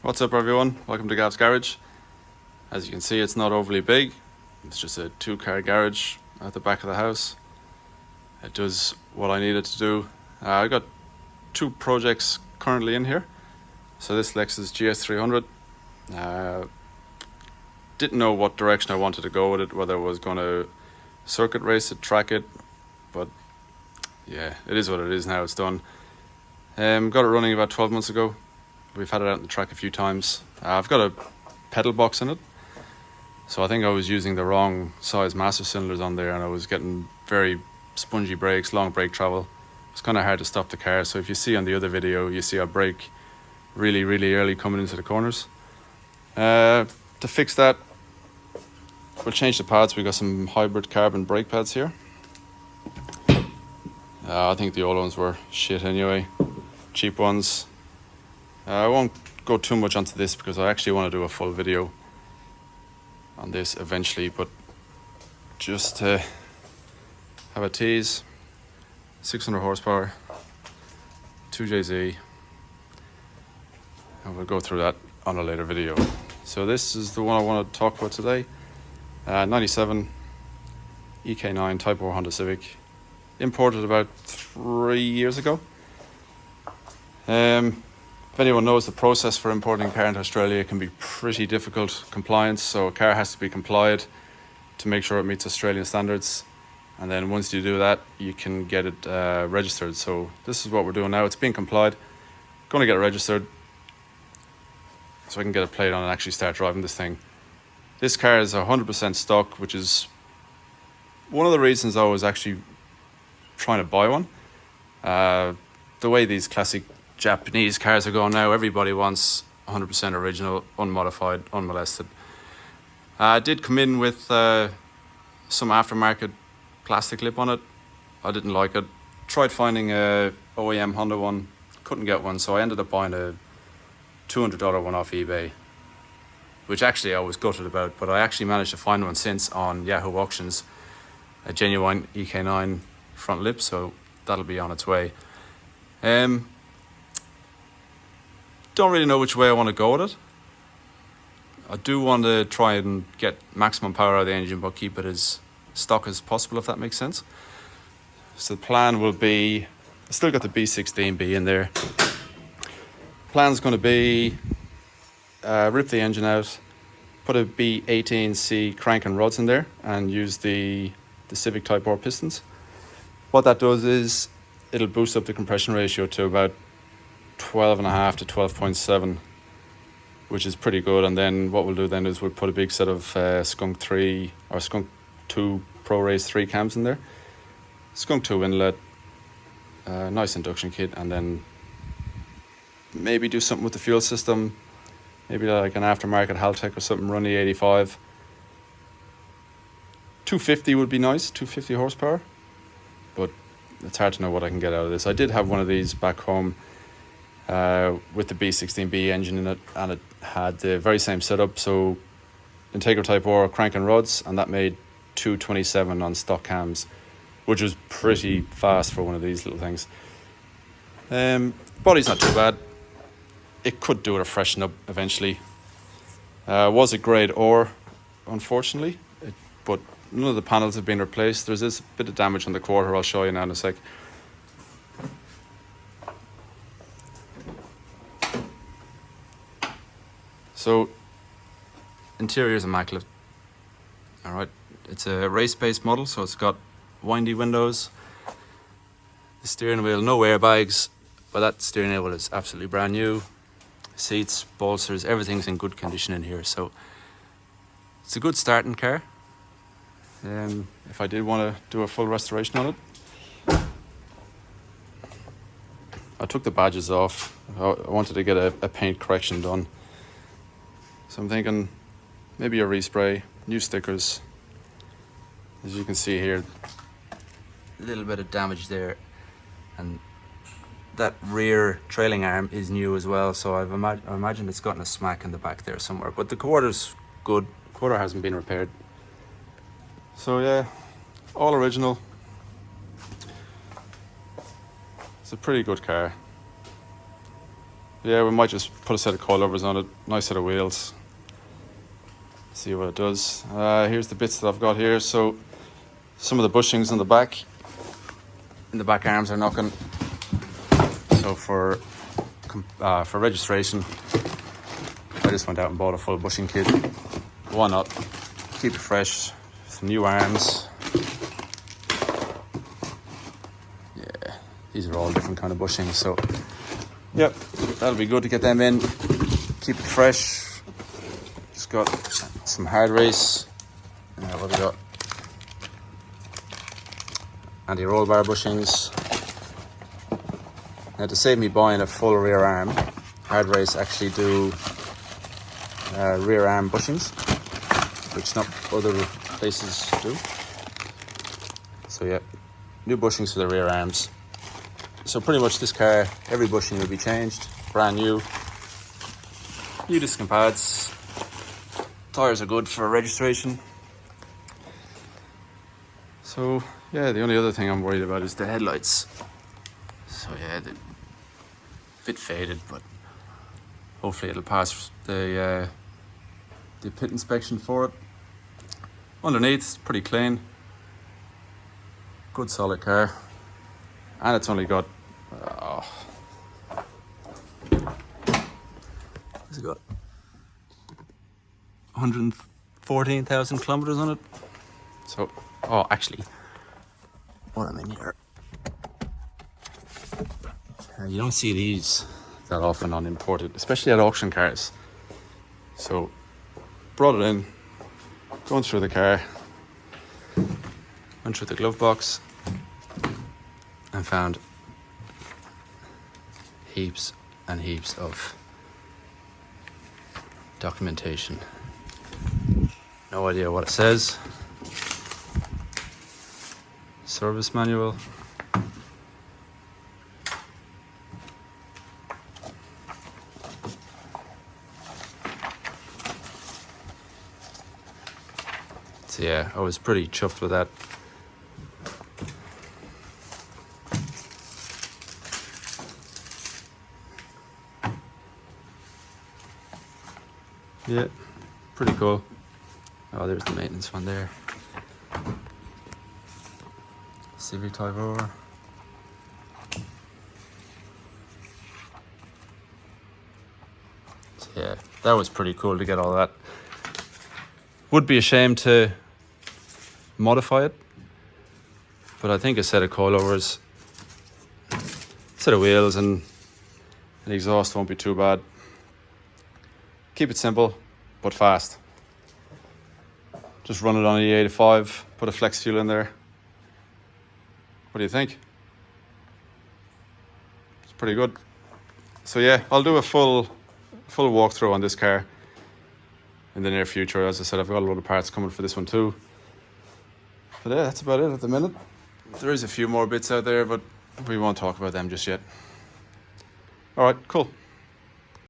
What's up everyone, welcome to Gav's Garage. As you can see, it's not overly big. It's just a 2-car garage at the back of the house. It does what I need it to do. I got 2 projects currently in here. So this Lexus GS300, didn't know what direction I wanted to go with it, whether I was going to circuit race it, track it, but yeah, it is what it is now, it's done. Got it running about 12 months ago. We've had it out on the track a few times. I've got a pedal box in it, so I think I was using the wrong size master cylinders on there, and I was getting very spongy brakes, long brake travel. It's kind of hard to stop the car, so if you see on the other video, you see I brake really early coming into the corners. To fix that, we'll change the pads. We got some hybrid carbon brake pads here. I think the old ones were shit anyway, cheap ones. I won't go too much onto this because I actually want to do a full video on this eventually, but just to have a tease, 600 horsepower, 2JZ, and we'll go through that on a later video. So this is the one I want to talk about today. 97 EK9 Type R Honda Civic, imported about 3 years ago. If anyone knows the process for importing a car into Australia, it can be pretty difficult compliance. So a car has to be complied to make sure it meets Australian standards. And then once you do that, you can get it registered. So this is what we're doing now. It's being complied. Going to get it registered so I can get a plate on and actually start driving this thing. This car is 100% stock, which is one of the reasons I was actually trying to buy one. The way these classic Japanese cars are going now, everybody wants 100% original, unmodified, unmolested. I did come in with some aftermarket plastic lip on it. I didn't like it. Tried finding a OEM Honda one, couldn't get one, so I ended up buying a $200 one off eBay, which actually I was gutted about, but I actually managed to find one since on Yahoo Auctions, a genuine EK9 front lip, so that'll be on its way. Don't really know which way I want to go with it. I do want to try and get maximum power out of the engine, but keep it as stock as possible, if that makes sense. So the plan will be, I still got the B16B in there. Plan's going to be rip the engine out, put a B18C crank and rods in there, and use the Civic Type R pistons. What that does is it'll boost up the compression ratio to about 12.5 to 12.7, which is pretty good. And then what we'll do then is we'll put a big set of Skunk 3 or Skunk 2 Pro Race 3 cams in there, Skunk 2 inlet, nice induction kit, and then maybe do something with the fuel system, maybe like an aftermarket Haltech or something, run the 85. 250 would be nice, 250 horsepower, but it's hard to know what I can get out of this. I did have one of these back home with the B16B engine in it, and it had the very same setup, so Integra Type R crank and rods, and that made 227 on stock cams, which was pretty fast for one of these little things. Body's not too bad. It could do with a freshen up eventually. Was a grade ore, unfortunately, but none of the panels have been replaced. There's this bit of damage on the quarter I'll show you now in a sec. So, interior is immaculate. Alright, it's a race-based model, so it's got windy windows. The steering wheel, no airbags, but that steering wheel is absolutely brand new. Seats, bolsters, everything's in good condition in here, so it's a good starting car. If I did want to do a full restoration on it, I took the badges off. I wanted to get a paint correction done. So I'm thinking maybe a respray, new stickers. As you can see here, a little bit of damage there, and that rear trailing arm is new as well, so I imagine it's gotten a smack in the back there somewhere, but the quarter's good. Quarter hasn't been repaired. So yeah, all original. It's a pretty good car. Yeah, we might just put a set of coilovers on it. Nice set of wheels. See what it does. Here's the bits that I've got here. So some of the bushings on the back, and the back arms are knocking. So for registration, I just went out and bought a full bushing kit. Why not? Keep it fresh. Some new arms. Yeah, these are all different kind of bushings. So, yep, that'll be good to get them in. Keep it fresh. Just got some hard race. What have we got? Anti-roll bar bushings. Now, to save me buying a full rear arm, hard race actually do rear arm bushings, which not other places do. So yeah, new bushings for the rear arms. So pretty much this car, every bushing will be changed, brand new. New disc and pads. Tyres are good for registration. So yeah, the only other thing I'm worried about is the headlights. So yeah, they're a bit faded, but hopefully it'll pass the pit inspection for it. Underneath, it's pretty clean. Good solid car. And it's only got what's it got? 114,000 kilometers on it. So, actually, what I'm in here. You don't see these that often on imported, especially at auction cars. So, brought it in, going through the car, went through the glove box, and found heaps and heaps of documentation. No idea what it says. Service manual. So yeah, I was pretty chuffed with that. Yeah, pretty cool. Oh, there's the maintenance one there. Civic Type R. So yeah, that was pretty cool to get all that. Would be a shame to modify it, but I think a set of coilovers, set of wheels, and an exhaust won't be too bad. Keep it simple, but fast. Just run it on E85, put a flex fuel in there. What do you think? It's pretty good. So yeah, I'll do a full walkthrough on this car in the near future. As I said, I've got a lot of parts coming for this one too. But yeah, that's about it at the minute. There is a few more bits out there, but we won't talk about them just yet. All right, cool.